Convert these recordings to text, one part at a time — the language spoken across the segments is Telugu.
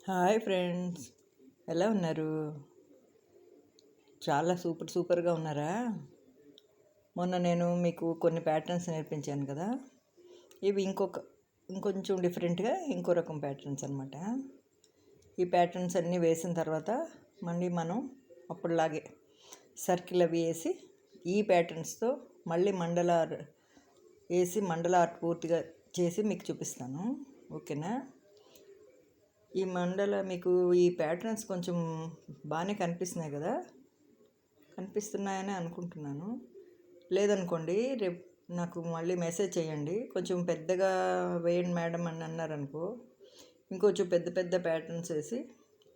హాయ్ ఫ్రెండ్స్, ఎలా ఉన్నారు? చాలా సూపర్గా ఉన్నారా? మొన్న నేను మీకు కొన్ని ప్యాటర్న్స్ నేర్పించాను కదా. ఇవి ఇంకొంచెం డిఫరెంట్గా ఇంకో రకం ప్యాటర్న్స్ అనమాట. ఈ ప్యాటర్న్స్ అన్నీ వేసిన తర్వాత మళ్ళీ మనం అప్పుడులాగే సర్కిల్ అవి వేసి ఈ ప్యాటర్న్స్తో మళ్ళీ మండల ఆర్ట్ పూర్తిగా చేసి మీకు చూపిస్తాను. ఓకేనా? ఈ మీకు ఈ ప్యాటర్న్స్ కొంచెం బాగానే కనిపిస్తున్నాయి కదా, కనిపిస్తున్నాయని అనుకుంటున్నాను. లేదనుకోండి రేపు నాకు మళ్ళీ మెసేజ్ చేయండి. కొంచెం పెద్దగా వేయండి మేడం అని అన్నారనుకో, ఇంకొంచెం పెద్ద ప్యాటర్న్స్ వేసి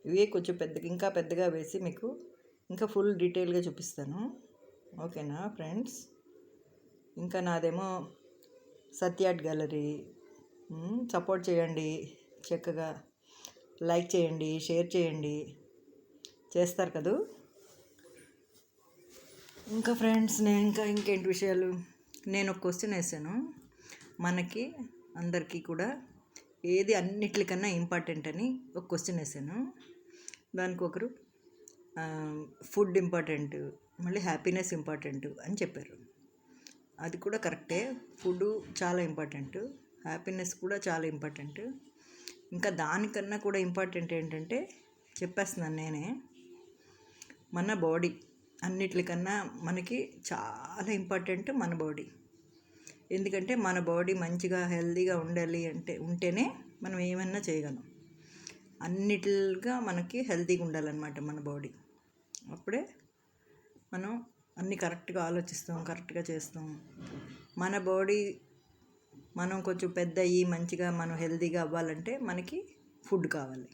ఇవే కొంచెం ఇంకా పెద్దగా వేసి మీకు ఇంకా ఫుల్ డీటెయిల్గా చూపిస్తాను. ఓకేనా ఫ్రెండ్స్? ఇంకా నాదేమో సత్యార్ట్ గ్యాలరీ. సపోర్ట్ చేయండి, చక్కగా లైక్ చేయండి, షేర్ చేయండి, చేస్తారు కదూ. ఇంకా ఫ్రెండ్స్, ఇంకేంటి విషయాలు, నేను ఒక క్వశ్చన్ వేసాను. మనకి అందరికీ కూడా ఏది అన్నిటికన్నా ఇంపార్టెంట్ అని ఒక క్వశ్చన్ వేసాను. దానికి ఒకరు ఫుడ్ ఇంపార్టెంట్, మళ్ళీ హ్యాపీనెస్ ఇంపార్టెంట్ అని చెప్పారు. అది కూడా కరెక్టే. ఫుడ్ చాలా ఇంపార్టెంట్, హ్యాపీనెస్ కూడా చాలా ఇంపార్టెంట్. ఇంకా దానికన్నా కూడా ఇంపార్టెంట్ ఏంటంటే చెప్పేస్తున్నాను నేనే, మన బాడీ అన్నిటికన్నా మనకి చాలా ఇంపార్టెంట్ మన బాడీ. ఎందుకంటే మన బాడీ మంచిగా హెల్తీగా ఉంటేనే మనం ఏమన్నా చేయగలం. అన్నిటిగా మనకి హెల్తీగా ఉండాలన్నమాట మన బాడీ. అప్పుడే మనం అన్నీ కరెక్ట్గా ఆలోచిస్తాం, కరెక్ట్గా చేస్తాం. మన బాడీ మనం కొంచెం పెద్ద అయ్యి మంచిగా మనం హెల్తీగా అవ్వాలంటే మనకి ఫుడ్ కావాలి.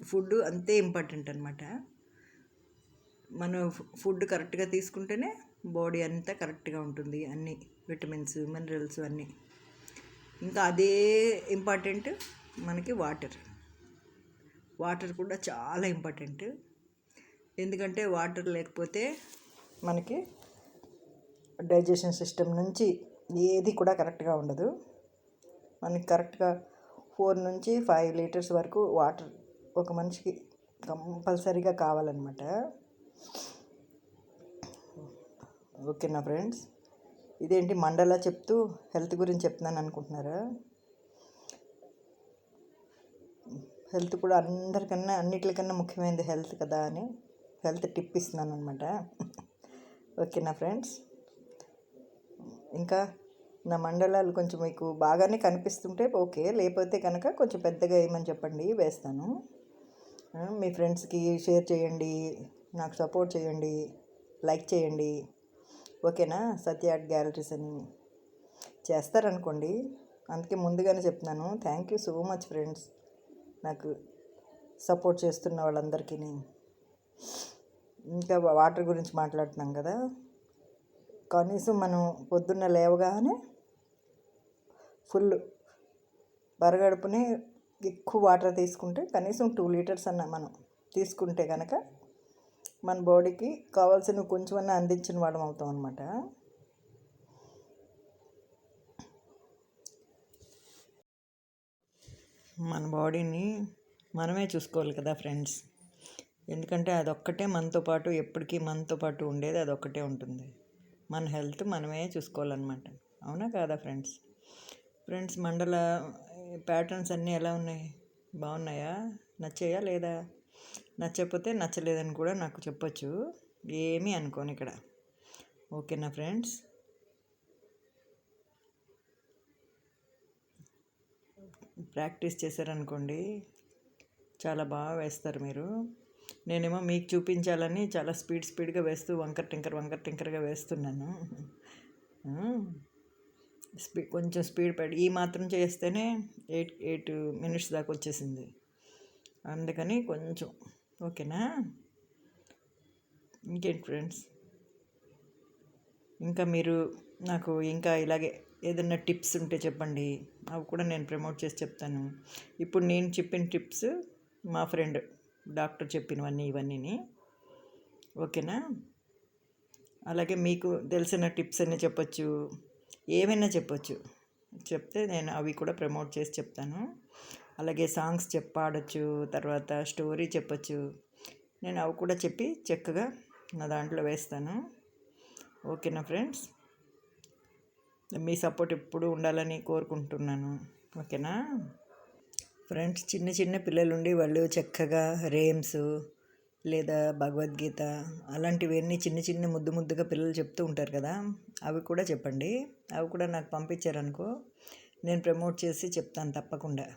ఫుడ్ అంతే ఇంపార్టెంట్ అనమాట. మనం ఫుడ్ కరెక్ట్గా తీసుకుంటేనే బాడీ అంతా కరెక్ట్గా ఉంటుంది. అన్ని విటమిన్స్, మినరల్స్ అన్నీ. ఇంకా అదే ఇంపార్టెంట్ మనకి వాటర్ కూడా చాలా ఇంపార్టెంట్. ఎందుకంటే వాటర్ లేకపోతే మనకి డైజెషన్ సిస్టమ్ నుంచి ఏది కూడా కరెక్ట్గా ఉండదు. మనకి కరెక్ట్గా 4 నుంచి 5 లీటర్స్ వరకు వాటర్ ఒక మనిషికి కంపల్సరీగా కావాలన్నమాట. ఓకేనా ఫ్రెండ్స్? ఇదేంటి మండలా చెప్తూ హెల్త్ గురించి చెప్తున్నాను అనుకుంటున్నారా? హెల్త్ కూడా అన్నిటికన్నా ముఖ్యమైనది హెల్త్ కదా అని హెల్త్ టిప్ ఇస్తున్నాను అనమాట. ఓకేనా ఫ్రెండ్స్? ఇంకా నా మండలాలు కొంచెం మీకు బాగానే కనిపిస్తుంటే ఓకే, లేకపోతే కనుక కొంచెం పెద్దగా వేయమని చెప్పండి, వేస్తాను. మీ ఫ్రెండ్స్కి షేర్ చేయండి, నాకు సపోర్ట్ చేయండి, లైక్ చేయండి. ఓకేనా? సత్య ఆర్ట్ గ్యాలరీస్ అని చేస్తారనుకోండి. అందుకే ముందుగానే చెప్తున్నాను. Thank you so much friends, నాకు సపోర్ట్ చేస్తున్న వాళ్ళందరికీ. ఇంకా వాటర్ గురించి మాట్లాడుతున్నాం కదా, కనీసం మనం పొద్దున్న లేవగానే ఫుల్ బరగడుపుని ఎక్కువ వాటర్ తీసుకుంటే కనీసం 2 లీటర్స్ అన్న మనం తీసుకుంటే కనుక మన బాడీకి కావాల్సిన కొంచెమన్నా అందించిన వాళ్ళం అవుతాం అన్నమాట. మన బాడీని మనమే చూసుకోవాలి కదా ఫ్రెండ్స్. ఎందుకంటే అదొక్కటే మనతో పాటు, ఎప్పటికీ మనతో పాటు ఉండేది అదొక్కటే ఉంటుంది. మన హెల్త్ మనమే చూసుకోవాలన్నమాట. అవునా కాదా ఫ్రెండ్స్? మండల ప్యాటర్న్స్ అన్నీ ఎలా ఉన్నాయి? బాగున్నాయా? నచ్చాయా లేదా? నచ్చకపోతే నచ్చలేదని కూడా నాకు చెప్పొచ్చు, ఏమీ అనుకోను ఇక్కడ. ఓకేనా ఫ్రెండ్స్? ప్రాక్టీస్ చేశారనుకోండి చాలా బాగా వేస్తారు మీరు. నేనేమో మీకు చూపించాలని చాలా స్పీడ్గా వేస్తూ వంకర టింకర్గా వేస్తున్నాను. కొంచెం స్పీడ్ పెట్టి ఈ మాత్రం చేస్తేనే 8 మినిట్స్ దాకా వచ్చేసింది. అందుకని కొంచెం. ఓకేనా? ఇంకేంటి ఫ్రెండ్స్? ఇంకా మీరు నాకు ఇంకా ఇలాగే ఏదైనా టిప్స్ ఉంటే చెప్పండి, అవి కూడా నేను ప్రమోట్ చేసి చెప్తాను. ఇప్పుడు నేను చెప్పిన టిప్స్ మా ఫ్రెండ్ డాక్టర్ చెప్పినవన్నీ ఇవన్నీ. ఓకేనా? అలాగే మీకు తెలిసిన టిప్స్ అన్నీ చెప్పచ్చు, ఏమైనా చెప్పచ్చు. చెప్తే నేను అవి కూడా ప్రమోట్ చేసి చెప్తాను. అలాగే సాంగ్స్ పాడొచ్చు, తర్వాత స్టోరీ చెప్పొచ్చు. నేను అవి కూడా చెప్పి చక్కగా నా దాంట్లో వేస్తాను. ఓకేనా ఫ్రెండ్స్, మీ సపోర్ట్ ఎప్పుడు ఉండాలని కోరుకుంటున్నాను. ఓకేనా ఫ్రెండ్స్, చిన్న చిన్న పిల్లలుండి వాళ్ళు చక్కగా రేమ్స్ లేదా భగవద్గీత అలాంటివన్నీ చిన్న చిన్న ముద్దు ముద్దుగా పిల్లలు చెప్తూ ఉంటారు కదా, అవి కూడా చెప్పండి. అవి కూడా నాకు పంపించారనుకో, నేను ప్రమోట్ చేసి చెప్తాను తప్పకుండా.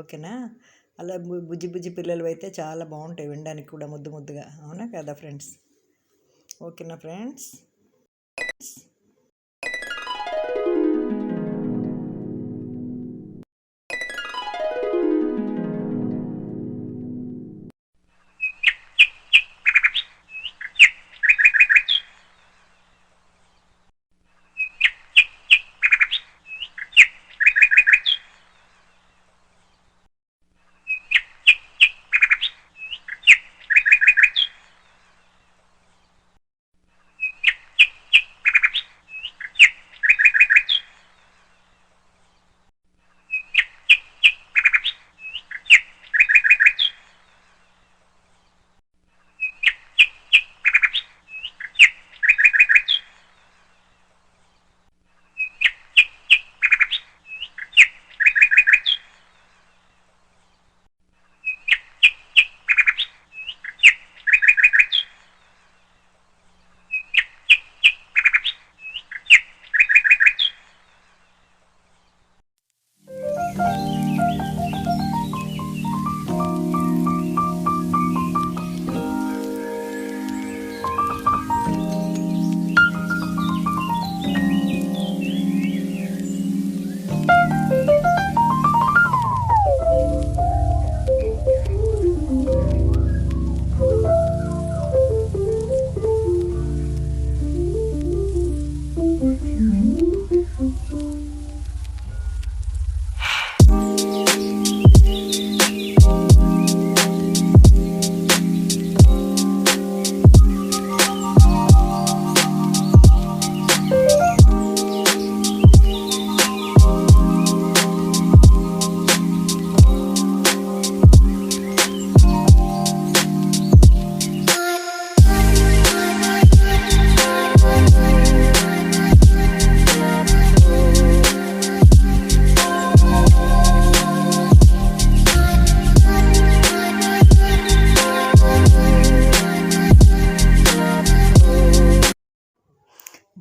ఓకేనా, అలా బుజ్జి బుజ్జి పిల్లలు అయితే చాలా బాగుంటాయి వినడానికి కూడా, ముద్దు ముద్దుగా. అవునా కదా ఫ్రెండ్స్? ఓకేనా ఫ్రెండ్స్?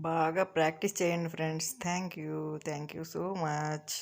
బాగా ప్రాక్టీస్ చేయండి friends. Thank you so much.